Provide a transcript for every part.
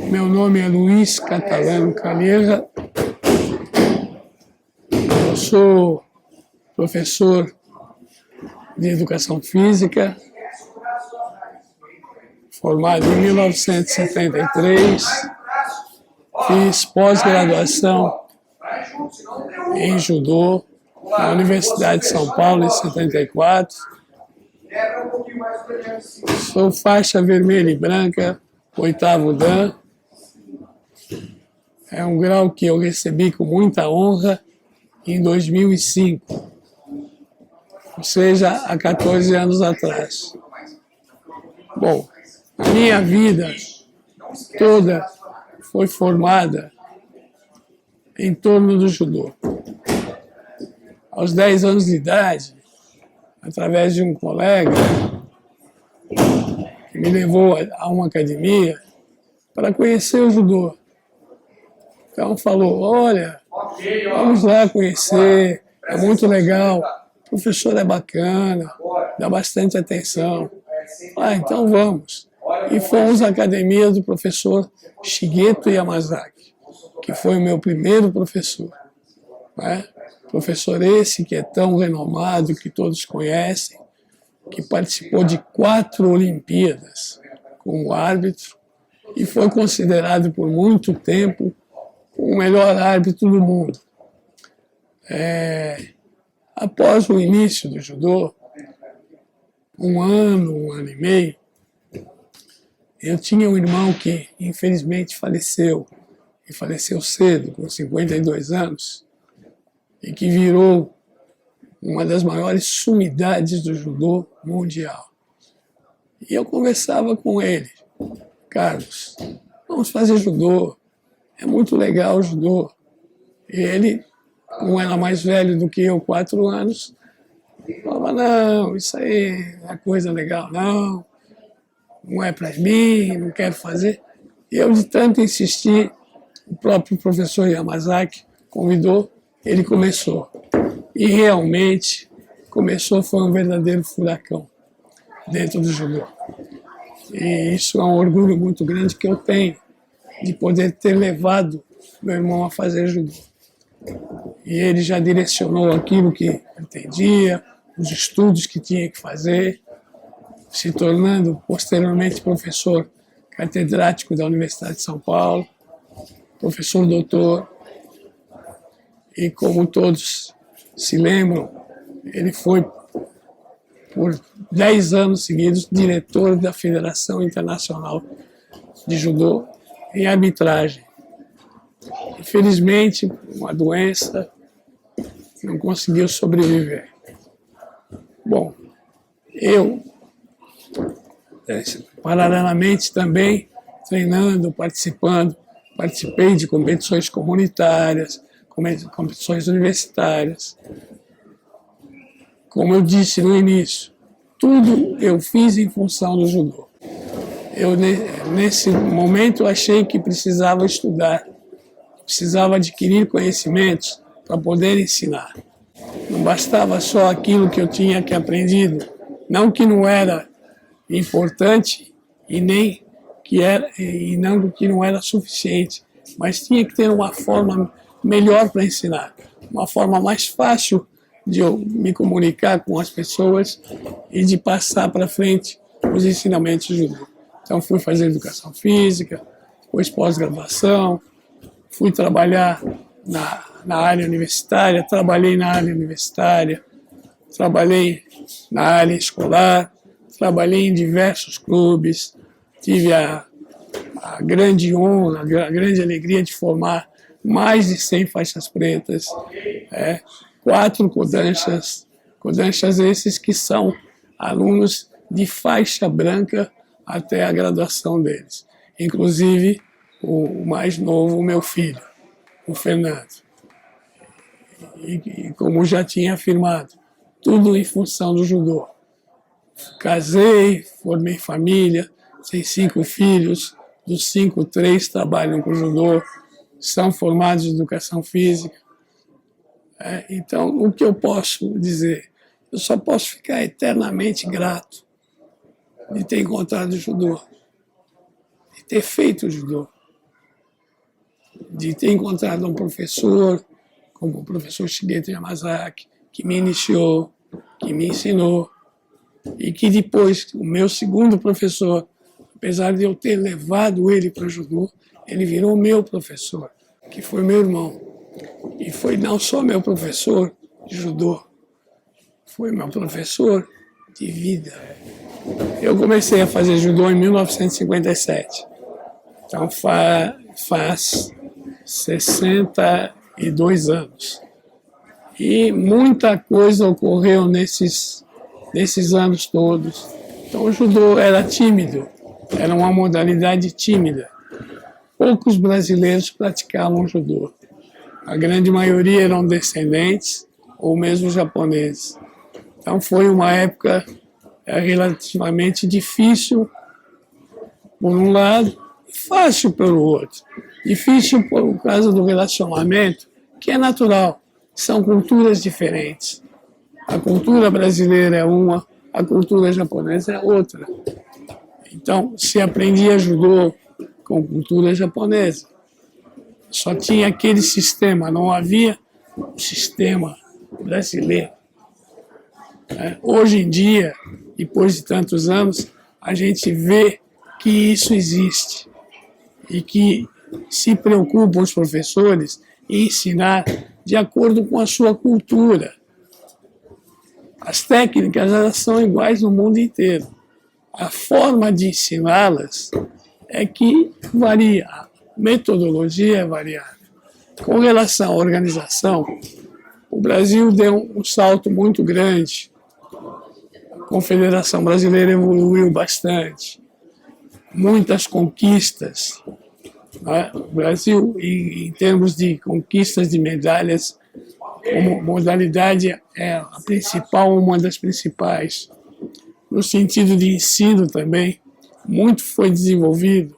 Meu nome é Luiz Catalano Calheira. Eu sou professor de Educação Física, formado em 1973. Fiz pós-graduação em Judô na Universidade de São Paulo em 74. Sou faixa vermelha e branca, 8º Dan. É um grau que eu recebi com muita honra em 2005, ou seja, há 14 anos atrás. Bom, a minha vida toda foi formada em torno do judô. Aos 10 anos de idade, através de um colega que me levou a uma academia para conhecer o judô. Então falou, olha, vamos lá conhecer, é muito legal, o professor é bacana, dá bastante atenção. Então vamos. E fomos à academia do professor Shigeto Yamazaki, que foi o meu primeiro professor. Professor esse que é tão renomado, que todos conhecem, que participou de 4 Olimpíadas como árbitro e foi considerado por muito tempo o melhor árbitro do mundo. Após o início do judô, um ano e meio, eu tinha um irmão que infelizmente faleceu, e faleceu cedo, com 52 anos, e que virou uma das maiores sumidades do judô mundial. E eu conversava com ele, Carlos, vamos fazer judô, é muito legal o judô. E ele, como era mais velho do que eu, 4 anos, falava, não, isso aí não é coisa legal, não é para mim, não quero fazer. E eu, de tanto insistir, o próprio professor Yamazaki convidou, ele começou. E realmente começou, foi um verdadeiro furacão dentro do judô. E isso é um orgulho muito grande que eu tenho, de poder ter levado meu irmão a fazer judô. E ele já direcionou aquilo que pretendia, os estudos que tinha que fazer, se tornando posteriormente professor catedrático da Universidade de São Paulo, professor doutor. E como todos se lembram, ele foi por 10 anos seguidos diretor da Federação Internacional de Judô em arbitragem. Infelizmente, uma doença, não conseguiu sobreviver. Bom, eu, paralelamente também, treinando, participei de competições comunitárias, competições universitárias. Como eu disse no início, tudo eu fiz em função do judô. Eu, nesse momento, achei que precisava estudar, precisava adquirir conhecimentos para poder ensinar. Não bastava só aquilo que eu tinha aprendido, não que não era importante e nem que não era suficiente, mas tinha que ter uma forma melhor para ensinar, uma forma mais fácil de eu me comunicar com as pessoas e de passar para frente os ensinamentos de judô. Então fui fazer educação física, depois pós-graduação, fui trabalhar na área universitária, trabalhei na área universitária, trabalhei na área escolar, trabalhei em diversos clubes, tive a grande honra, a grande alegria de formar mais de 100 faixas pretas, 4 kodanshas esses que são alunos de faixa branca até a graduação deles. Inclusive, o mais novo, o meu filho, o Fernando. E como já tinha afirmado, tudo em função do judô. Casei, formei família, tenho 5 filhos, dos 5, 3 trabalham com judô, são formados em educação física. Então, o que eu posso dizer? Eu só posso ficar eternamente grato de ter encontrado o judô. de ter feito o judô, de ter encontrado um professor, como o professor Shigeto Yamazaki, que me iniciou, que me ensinou, e que depois, o meu segundo professor, apesar de eu ter levado ele para o judô, ele virou meu professor, que foi meu irmão. E foi não só meu professor de judô, foi meu professor de vida. Eu comecei a fazer judô em 1957, então faz 62 anos. E muita coisa ocorreu nesses anos todos. Então o judô era tímido, era uma modalidade tímida. Poucos brasileiros praticavam judô. A grande maioria eram descendentes ou mesmo japoneses. Então foi uma época relativamente difícil por um lado e fácil pelo outro. Difícil por causa do relacionamento, que é natural. São culturas diferentes. A cultura brasileira é uma, a cultura japonesa é outra. Então, se aprendia judô com cultura japonesa. Só tinha aquele sistema, não havia um sistema brasileiro. Hoje em dia, depois de tantos anos, a gente vê que isso existe e que se preocupam os professores em ensinar de acordo com a sua cultura. As técnicas, elas são iguais no mundo inteiro. A forma de ensiná-las é que varia, a metodologia é variável. Com relação à organização, o Brasil deu um salto muito grande. A Confederação Brasileira evoluiu bastante. Muitas conquistas. O Brasil, em termos de conquistas de medalhas, como modalidade é a principal, uma das principais. No sentido de ensino também, muito foi desenvolvido.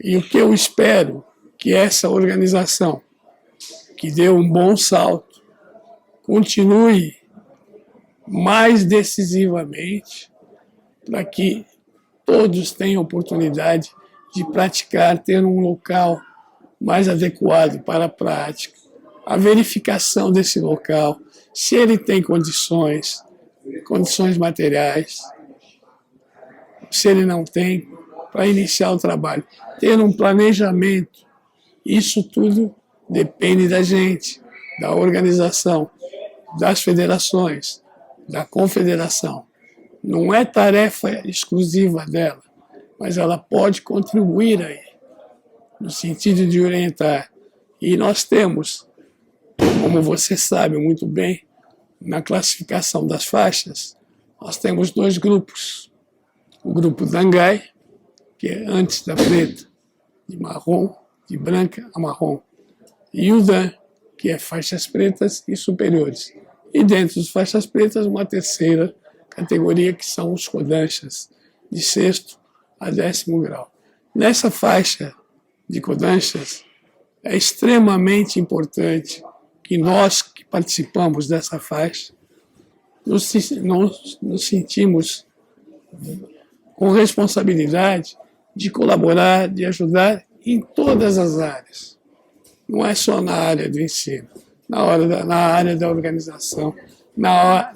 E o que eu espero que essa organização, que deu um bom salto, continue mais decisivamente para que todos tenham oportunidade de praticar, ter um local mais adequado para a prática, a verificação desse local, se ele tem condições materiais, se ele não tem, para iniciar o trabalho. Ter um planejamento, isso tudo depende da gente, da organização, das federações, da confederação. Não é tarefa exclusiva dela, mas ela pode contribuir aí, no sentido de orientar. E nós temos, como você sabe muito bem, na classificação das faixas, nós temos dois grupos. O grupo Dangai, que é antes da preta, de marrom, de branca a marrom. E o Dan, que é faixas pretas e superiores. E dentro das faixas pretas, uma terceira categoria, que são os Kodanshas, de 6º a 10º grau. Nessa faixa de Kodanshas, é extremamente importante que nós que participamos dessa faixa nos sentimos com responsabilidade de colaborar, de ajudar em todas as áreas. Não é só na área do ensino, na área da organização, na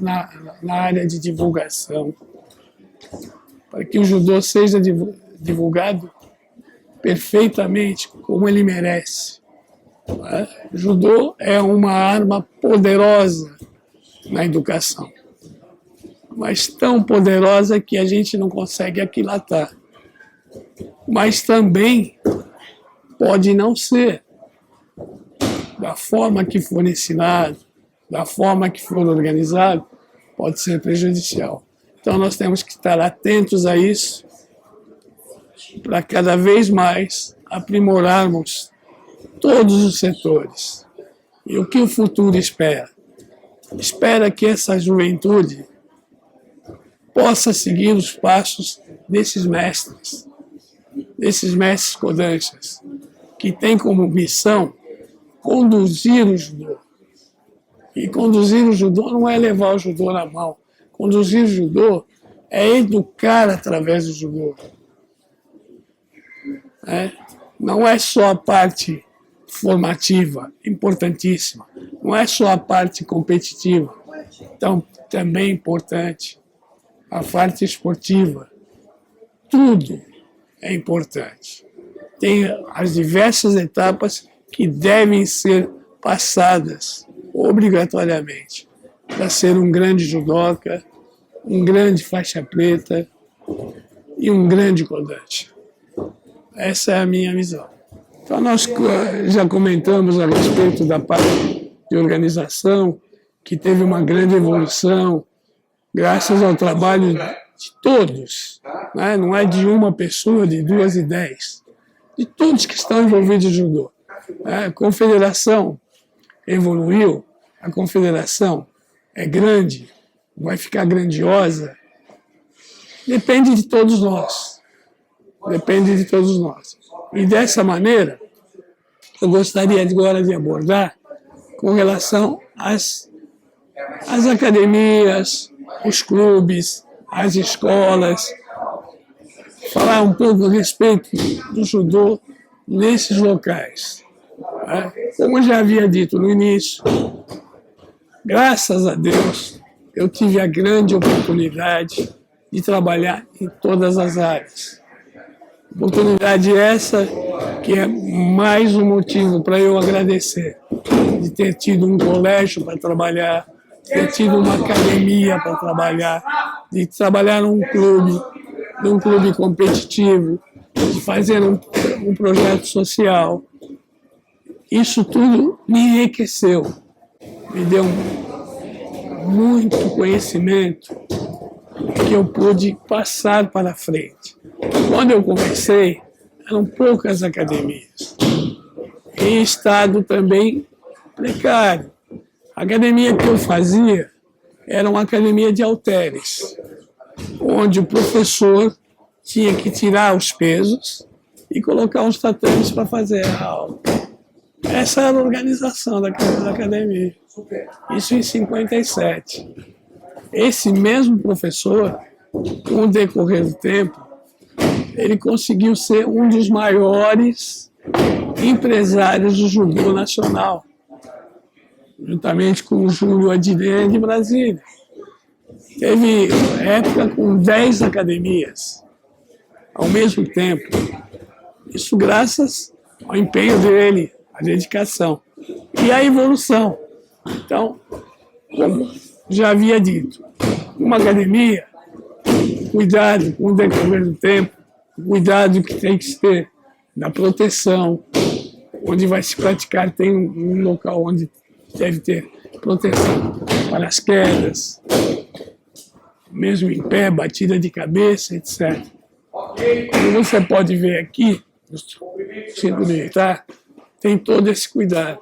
área de divulgação, para que o judô seja divulgado perfeitamente como ele merece. O judô é uma arma poderosa na educação, mas tão poderosa que a gente não consegue aquilatar. Mas também pode não ser. Da forma que for ensinado, da forma que for organizado, pode ser prejudicial. Então nós temos que estar atentos a isso para cada vez mais aprimorarmos todos os setores. E o que o futuro espera? Espera que essa juventude possa seguir os passos desses mestres Kodanshas, que têm como missão conduzir o judô. E conduzir o judô não é levar o judô na mão. Conduzir o judô é educar através do judô. né? Não é só a parte formativa, importantíssima, não é só a parte competitiva, então também é importante a parte esportiva, tudo é importante. Tem as diversas etapas que devem ser passadas obrigatoriamente para ser um grande judoca, um grande faixa preta e um grande comandante. Essa é a minha visão. Então, nós já comentamos a respeito da parte de organização, que teve uma grande evolução, graças ao trabalho de todos, né? Não é de uma pessoa, de 2 e 10, de todos que estão envolvidos em judô. A confederação evoluiu, a confederação é grande, vai ficar grandiosa, depende de todos nós. Depende de todos nós. E dessa maneira, eu gostaria agora de abordar com relação às academias, os clubes, as escolas, falar um pouco a respeito do judô nesses locais. Como eu já havia dito no início, graças a Deus, eu tive a grande oportunidade de trabalhar em todas as áreas. Oportunidade essa que é mais um motivo para eu agradecer, de ter tido um colégio para trabalhar, ter tido uma academia para trabalhar, de trabalhar num clube competitivo, de fazer um projeto social. Isso tudo me enriqueceu, me deu muito conhecimento que eu pude passar para frente. Quando eu comecei, eram poucas academias, em estado também precário. A academia que eu fazia era uma academia de halteres, onde o professor tinha que tirar os pesos e colocar uns tatames para fazer a aula. Essa era a organização da academia. Isso em 57. Esse mesmo professor, com o decorrer do tempo, ele conseguiu ser um dos maiores empresários do judô nacional, juntamente com o Júlio Adirene de Brasília. Teve época com 10 academias ao mesmo tempo. Isso graças ao empenho dele, à dedicação e à evolução. Então, como já havia dito, uma academia, cuidado com o decorrer do tempo, cuidado que tem que ter na proteção, onde vai se praticar, tem um local onde deve ter proteção para as quedas, mesmo em pé, batida de cabeça, etc. Como você pode ver aqui, no Centro Militar, tem todo esse cuidado.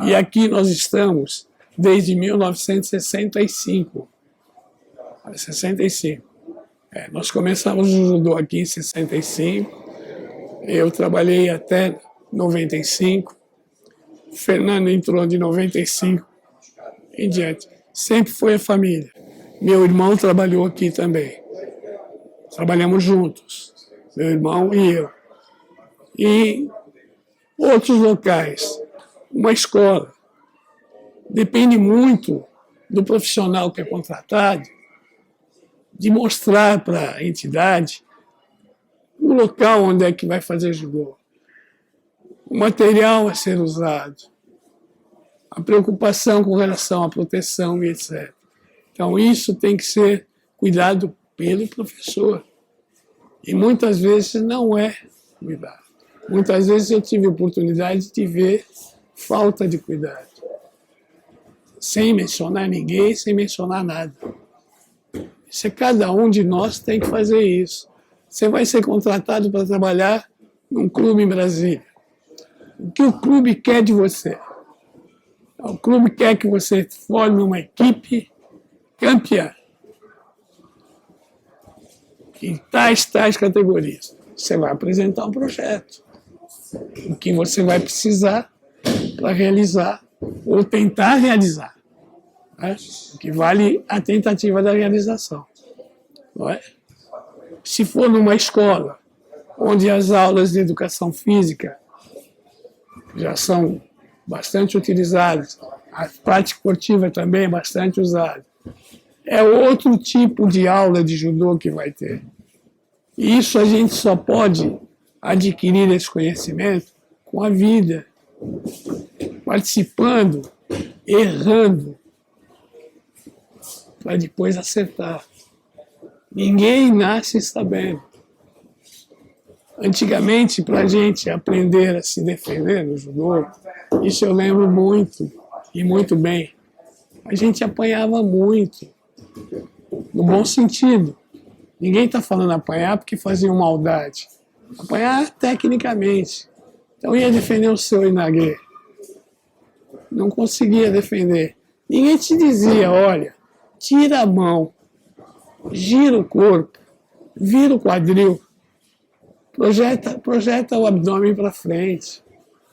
E aqui nós estamos desde 1965. 65. Nós começamos o judô aqui em 65. Eu trabalhei até 95. O Fernando entrou de 95 em diante. Sempre foi a família. Meu irmão trabalhou aqui também. Trabalhamos juntos, meu irmão e eu. E outros locais, uma escola. Depende muito do profissional que é contratado de mostrar para a entidade o local onde é que vai fazer judô, o material a ser usado, a preocupação com relação à proteção e etc. Então, isso tem que ser cuidado pelo professor. E muitas vezes não é cuidado. Muitas vezes eu tive a oportunidade de ver falta de cuidado. Sem mencionar ninguém, sem mencionar nada. Isso é cada um de nós tem que fazer isso. Você vai ser contratado para trabalhar num clube em Brasília. O que o clube quer de você? O clube quer que você forme uma equipe campeã. Em tais categorias. Você vai apresentar um projeto. O que você vai precisar para realizar ou tentar realizar. Né? O que vale a tentativa da realização. Não é? Se for numa escola, onde as aulas de educação física já são bastante utilizadas, a prática esportiva também é bastante usada. É outro tipo de aula de judô que vai ter. E isso a gente só pode adquirir esse conhecimento com a vida, participando, errando, para depois acertar. Ninguém nasce sabendo. Antigamente, para a gente aprender a se defender no judô, isso eu lembro muito, e muito bem, a gente apanhava muito, no bom sentido. Ninguém está falando apanhar porque faziam maldade. Apanhar tecnicamente. Então ia defender o seu Inagê. Não conseguia defender. Ninguém te dizia, olha, tira a mão, gira o corpo, vira o quadril, projeta o abdômen para frente,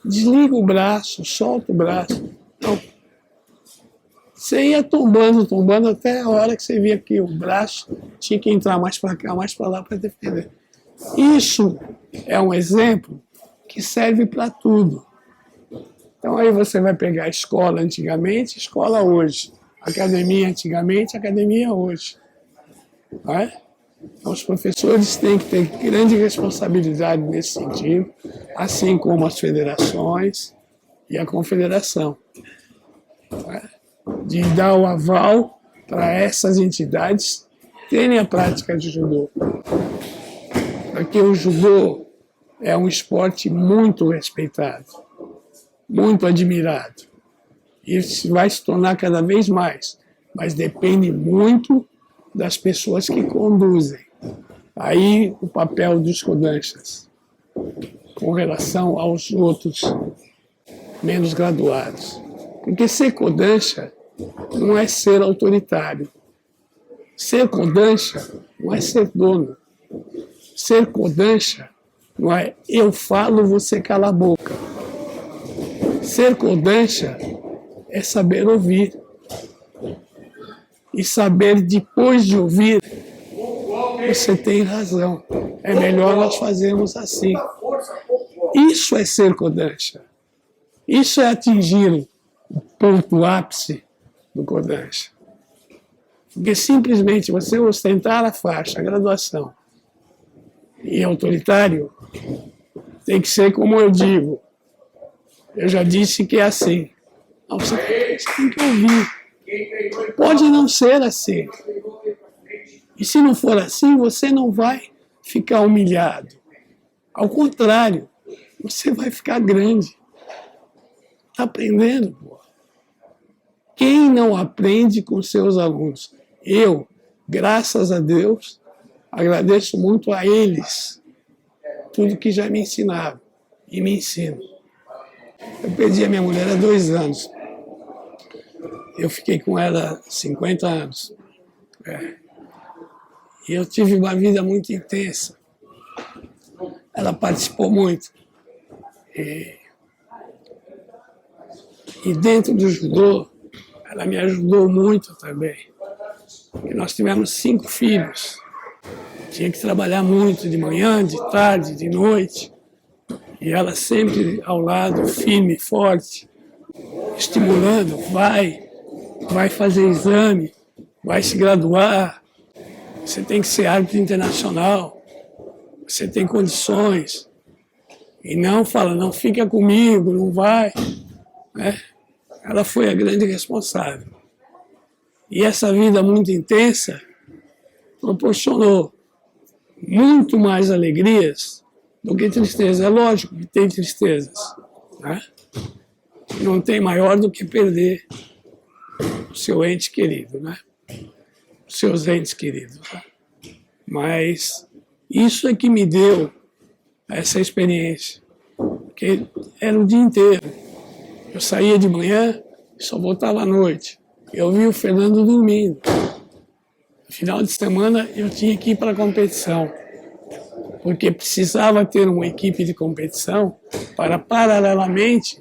desliga o braço, solta o braço. Não. Você ia tombando até a hora que você via que o braço tinha que entrar mais para cá, mais para lá para defender. Isso é um exemplo que serve para tudo. Então aí você vai pegar a escola antigamente, escola hoje. Academia antigamente, academia hoje. Não é? Então, os professores têm que ter grande responsabilidade nesse sentido, assim como as federações e a confederação. Não é? De dar o aval para essas entidades terem a prática de judô. Porque o judô é um esporte muito respeitado, muito admirado. E vai se tornar cada vez mais, mas depende muito das pessoas que conduzem. Aí o papel dos kodanshas com relação aos outros menos graduados. Porque ser kodansha não é ser autoritário. Ser kodansha não é ser dono. Ser kodansha não é eu falo, você cala a boca. Ser kodansha é saber ouvir. E saber, depois de ouvir, você tem razão. É melhor nós fazermos assim. Isso é ser kodansha. Isso é atingir o ponto ápice do kodansha. Porque simplesmente você ostentar a faixa, a graduação, e autoritário, tem que ser como eu digo. Eu já disse que é assim. Não, você tem que ouvir. Pode não ser assim. E se não for assim, você não vai ficar humilhado. Ao contrário, você vai ficar grande. Está aprendendo, pô. Quem não aprende com seus alunos? Eu, graças a Deus, agradeço muito a eles tudo que já me ensinaram e me ensinam. Eu perdi a minha mulher há 2 anos. Eu fiquei com ela 50 anos. E eu tive uma vida muito intensa. Ela participou muito. E dentro do judô, ela me ajudou muito também. E nós tivemos 5 filhos. Tinha que trabalhar muito, de manhã, de tarde, de noite. E ela sempre ao lado, firme, forte, estimulando, vai fazer exame, vai se graduar, você tem que ser árbitro internacional, você tem condições. E não fala, não fica comigo, não vai. Né? Ela foi a grande responsável. E essa vida muito intensa proporcionou muito mais alegrias do que tristeza. É lógico que tem tristezas. Né? Não tem maior do que perder o seu ente querido, né? Os seus entes queridos. Né? Mas isso é que me deu essa experiência. Porque era o dia inteiro. Eu saía de manhã e só voltava à noite. Eu via o Fernando dormindo. No final de semana eu tinha que ir para a competição, porque precisava ter uma equipe de competição para, paralelamente,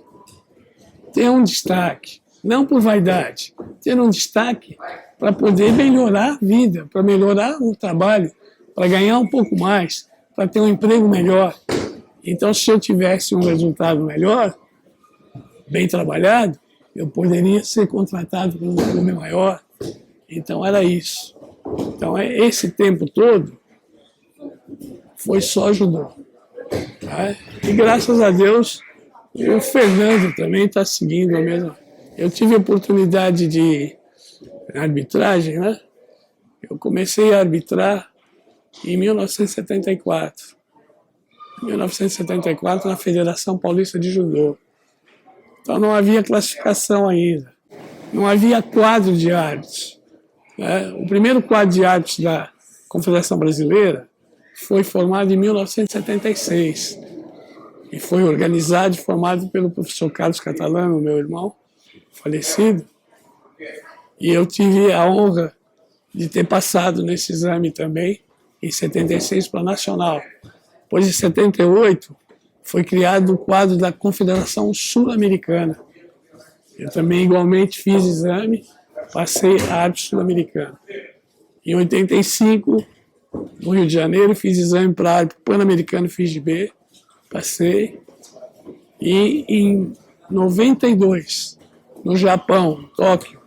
ter um destaque. Não por vaidade, ter um destaque para poder melhorar a vida, para melhorar o trabalho, para ganhar um pouco mais, para ter um emprego melhor. Então, se eu tivesse um resultado melhor, bem trabalhado, eu poderia ser contratado por um clube maior. Então, era isso. Então, esse tempo todo foi só judô. Tá? E, graças a Deus, o Fernando também está seguindo a mesma. Eu tive a oportunidade de arbitragem, né? Eu comecei a arbitrar em 1974. Em 1974, na Federação Paulista de Judô. Então não havia classificação ainda. Não havia quadro de árbitros. Né? O primeiro quadro de árbitros da Confederação Brasileira foi formado em 1976. E foi organizado e formado pelo professor Carlos Catalano, meu irmão, falecido. E eu tive a honra de ter passado nesse exame também, em 76, para nacional. Depois, em 78, foi criado o quadro da Confederação Sul-Americana. Eu também, igualmente, fiz exame, passei a árbitro sul-americano. Em 85, no Rio de Janeiro, fiz exame para árbitro pan-americano, fiz de B, passei. E em 92, no Japão, Tóquio,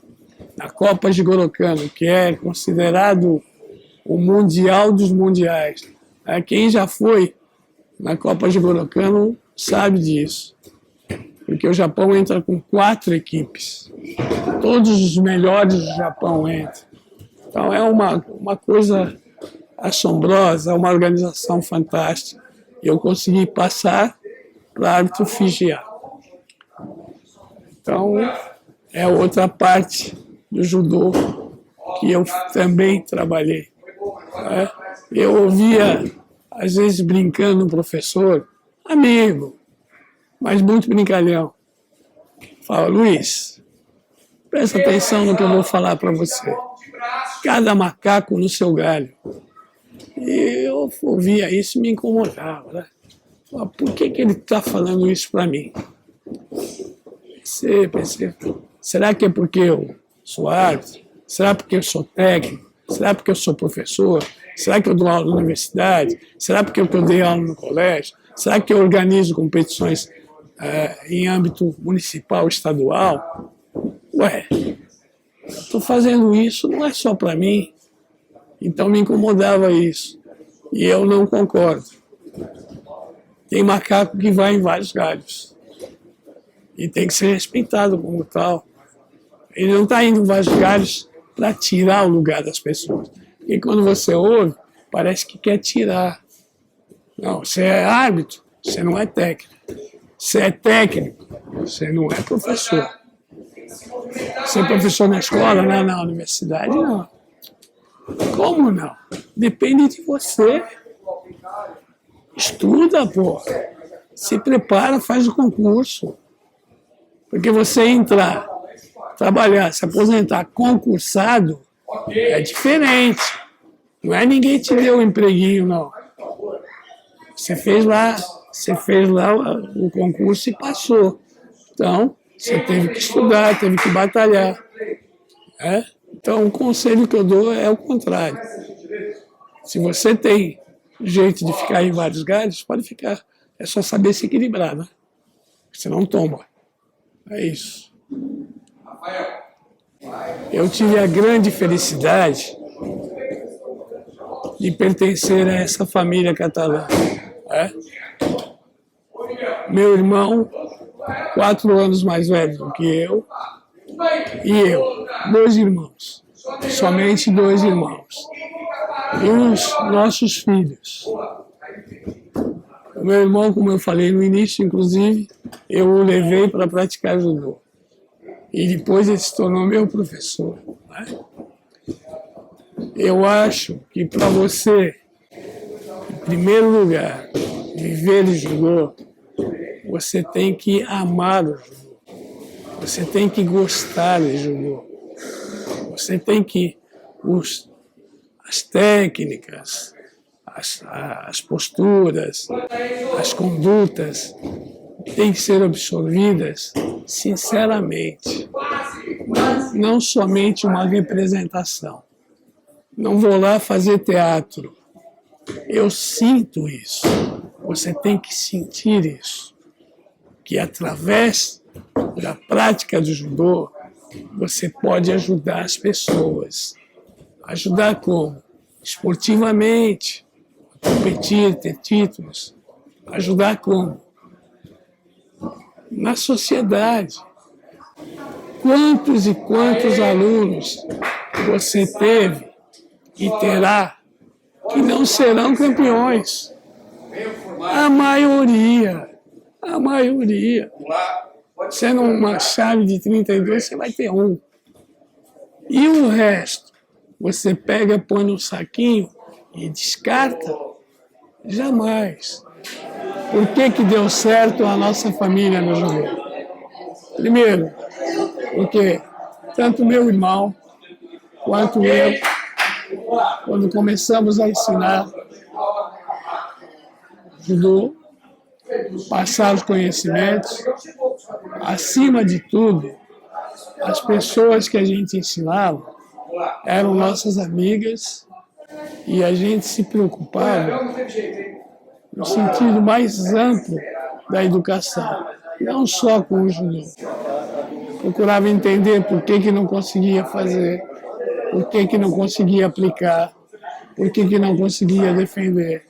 na Copa de Gorokano, que é considerado o mundial dos mundiais. Quem já foi na Copa de Gorokano sabe disso, porque o Japão entra com 4 equipes. Todos os melhores do Japão entram. Então é uma coisa assombrosa, uma organização fantástica. Eu consegui passar para árbitro FIGA. Então é outra parte do judô que eu também trabalhei. Né? Eu ouvia, às vezes, brincando um professor, amigo, mas muito brincalhão. Fala, Luiz, presta atenção no que eu vou falar para você. Cada macaco no seu galho. E eu ouvia isso e me incomodava. Né? Fala, por que ele está falando isso para mim? Pensei, será que é porque eu sou árbitro? Será porque eu sou técnico? Será porque eu sou professor? Será que eu dou aula na universidade? Será porque eu dei aula no colégio? Será que eu organizo competições em âmbito municipal, estadual? Ué, estou fazendo isso não é só para mim. Então me incomodava isso. E eu não concordo. Tem macaco que vai em vários galhos. E tem que ser respeitado como tal. Ele não está indo em vários galhos para tirar o lugar das pessoas. Porque quando você ouve, parece que quer tirar. Não, você é árbitro, você não é técnico. Você é técnico, você não é professor. Você é professor na escola, não, na universidade, não. Como não? Depende de você. Estuda, pô. Se prepara, faz o concurso. Porque você entrar, trabalhar, se aposentar concursado, é diferente. Não é ninguém te deu um empreguinho, não. Você fez lá o concurso e passou. Então, você teve que estudar, teve que batalhar. Então, o conselho que eu dou é o contrário. Se você tem jeito de ficar em vários galhos, pode ficar. É só saber se equilibrar, né? Senão toma. É isso. Eu tive a grande felicidade de pertencer a essa família catalã. Meu irmão, 4 anos mais velho do que eu, e eu, 2 irmãos, somente 2 irmãos. E os nossos filhos. O meu irmão, como eu falei no início, inclusive, eu o levei para praticar judô. E depois ele se tornou meu professor. Eu acho que para você, em primeiro lugar, viver de judô, você tem que amar o judô. Você tem que gostar de judô. Você tem que... As técnicas, as posturas, as condutas têm que ser absorvidas sinceramente. Não somente uma representação. Não vou lá fazer teatro Eu sinto isso. Você tem que sentir isso. Que através da prática do judô, você pode ajudar as pessoas. Ajudar como? Esportivamente, competir, ter títulos. Ajudar como? Na sociedade. Quantos e quantos alunos você teve e terá que não serão campeões? A maioria. Sendo uma chave de 32, você vai ter um. E o resto, você pega, põe no saquinho e descarta? Jamais. Por que deu certo a nossa família no judô? Primeiro, porque tanto meu irmão quanto eu, quando começamos a ensinar judô, passar os conhecimentos, acima de tudo, as pessoas que a gente ensinava eram nossas amigas e a gente se preocupava no sentido mais amplo da educação, não só com o judô. Procurava entender por que não conseguia fazer, por que não conseguia aplicar, por que não conseguia defender.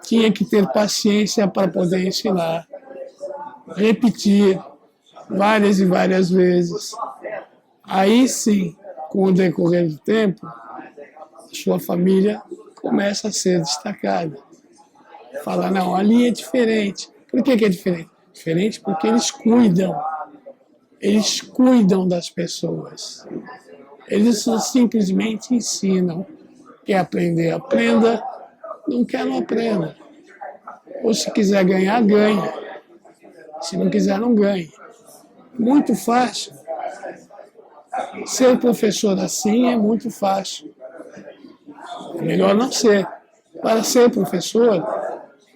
Tinha que ter paciência para poder ensinar, repetir várias e várias vezes. Aí sim, com o decorrer do tempo, sua família começa a ser destacada. Fala, não, ali é diferente. Por que é diferente? Diferente porque eles cuidam das pessoas. Eles simplesmente ensinam. Quer aprender, aprenda. Não quer, não aprenda. Ou se quiser ganhar, ganhe. Se não quiser, não ganhe. Muito fácil. Ser professor assim é muito fácil. É melhor não ser. Para ser professor,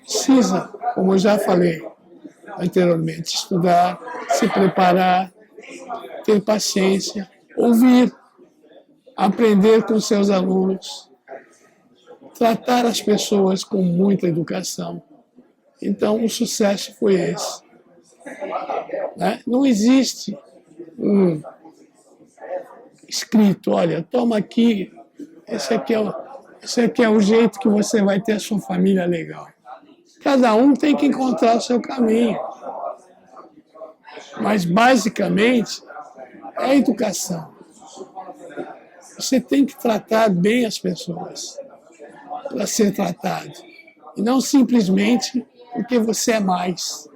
precisa, como eu já falei anteriormente, estudar, se preparar, ter paciência, ouvir, aprender com seus alunos, tratar as pessoas com muita educação. Então, o sucesso foi esse. Né? Não existe um escrito, olha, toma aqui, esse aqui é o jeito que você vai ter a sua família legal. Cada um tem que encontrar o seu caminho. Mas, basicamente, é a educação. Você tem que tratar bem as pessoas para ser tratado. E não simplesmente porque você é mais.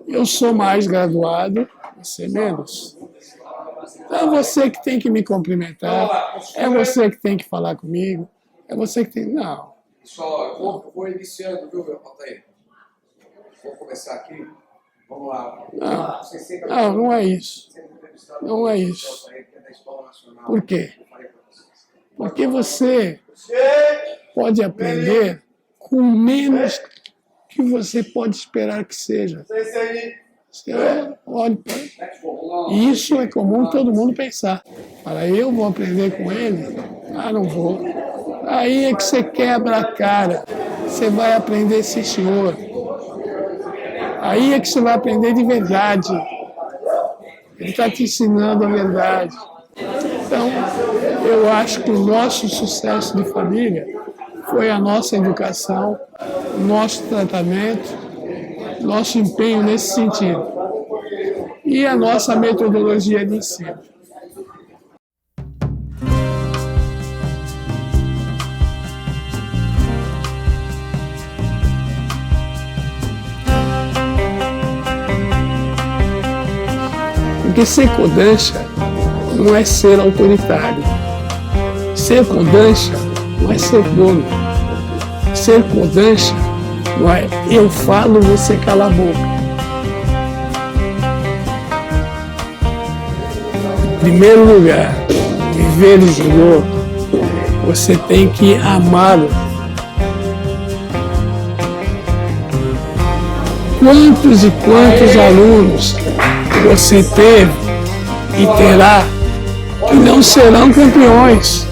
Eu sou mais graduado, você menos. Então é você que tem que me cumprimentar, é você que tem que falar comigo, é você que tem... Não. Pessoal, vou iniciando, viu, meu Altair? Vou começar aqui. Vamos lá. Não é isso. Não é isso. Por quê? Porque você pode aprender com menos que você pode esperar que seja. Olha, isso é comum todo mundo pensar. Fala, eu vou aprender com ele? Não vou. Aí é que você quebra a cara. Você vai aprender, sim, senhor. Aí é que você vai aprender de verdade. Ele está te ensinando a verdade. Então, eu acho que o nosso sucesso de família foi a nossa educação, o nosso tratamento, nosso empenho nesse sentido. E a nossa metodologia de ensino. Porque ser kodansha não é ser autoritário. Ser kodansha não é ser dono. Ser kodansha não é eu falo, você cala a boca. Em primeiro lugar, viver o judô, você tem que amá-lo. Quantos e quantos alunos você teve e terá que não serão campeões?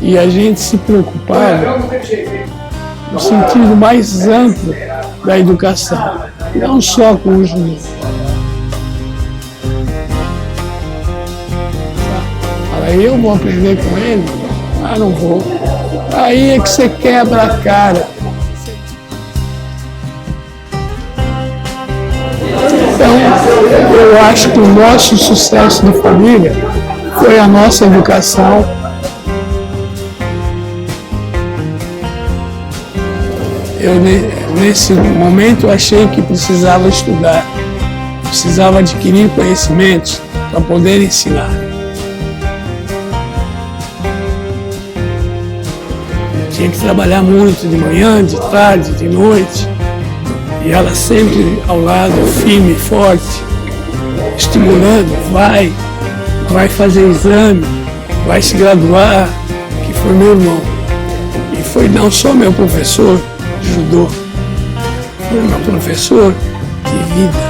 E a gente se preocupava no sentido mais amplo da educação, não só com o judô. Aí eu vou aprender com ele? Ah, não vou. Aí é que você quebra a cara. Então, eu acho que o nosso sucesso de família foi a nossa educação. Eu, nesse momento, achei que precisava estudar, precisava adquirir conhecimentos para poder ensinar. Tinha que trabalhar muito de manhã, de tarde, de noite. E ela sempre ao lado, firme e forte, estimulando, vai fazer exame, vai se graduar, que foi meu irmão. E foi não só meu professor de judô, foi meu professor de vida.